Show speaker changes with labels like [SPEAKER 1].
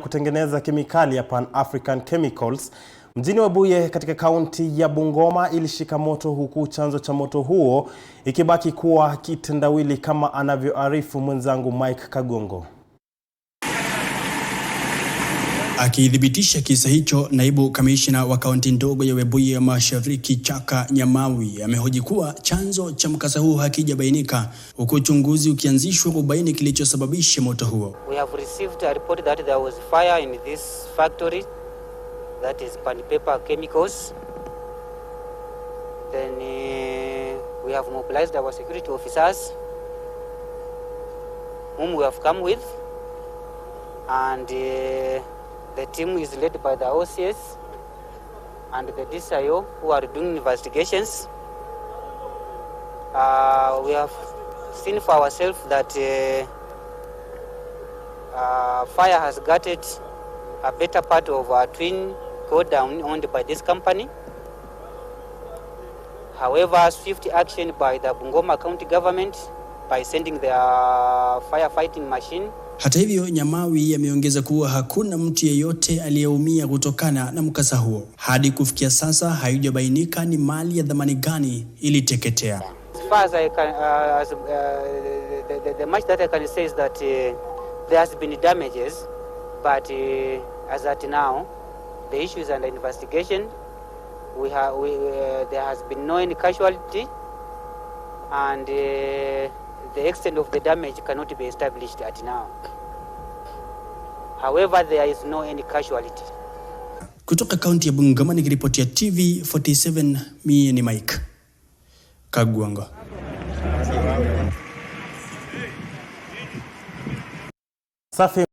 [SPEAKER 1] kutengeneza kemikali ya Pan African Chemicals mjini Webuye katika kaunti ya Bungoma ilishika moto, huku chanzo cha moto huo ikibaki kuwa kitendawili kama anavyoarifu mwenzangu Mike Kagongo.
[SPEAKER 2] Akidhibitisha kisa hicho, naibu kamishna wa kaunti ndogo ya Webuye Mashariki Chaka Nyamawi amehoji kuwa chanzo cha mkasa huo hakijabainika, huku uchunguzi ukianzishwa kubaini kilichosababisha moto huo.
[SPEAKER 3] We have received a report that there was fire in this factory, that is Pan Paper Chemicals. Then we have mobilized our security officers, whom we have come with, and the team is led by the OCS and the DCIO, who are doing investigations. We have seen for ourselves that fire has gutted a better part of our twin godown owned by this company. However, swift action by the Bungoma County government by sending their firefighting machine.
[SPEAKER 2] Hata hivyo, Nyamawi ameongeza kuwa hakuna mtu yeyote aliyeumia kutokana na mkasa huo. Hadi kufikia sasa haijabainika ni mali ya dhamani gani iliteketea.
[SPEAKER 3] As far as I can, the much that I can say is that there has been damages, but as at now, the issue is under investigation. There has been no any casualty, and the extent of the damage cannot be established at now. However, there is no any casualty.
[SPEAKER 2] Kutoka kaunti ya Bungoma nikiripotia TV47, mimi ni Mike Kagongo.
[SPEAKER 1] Safi.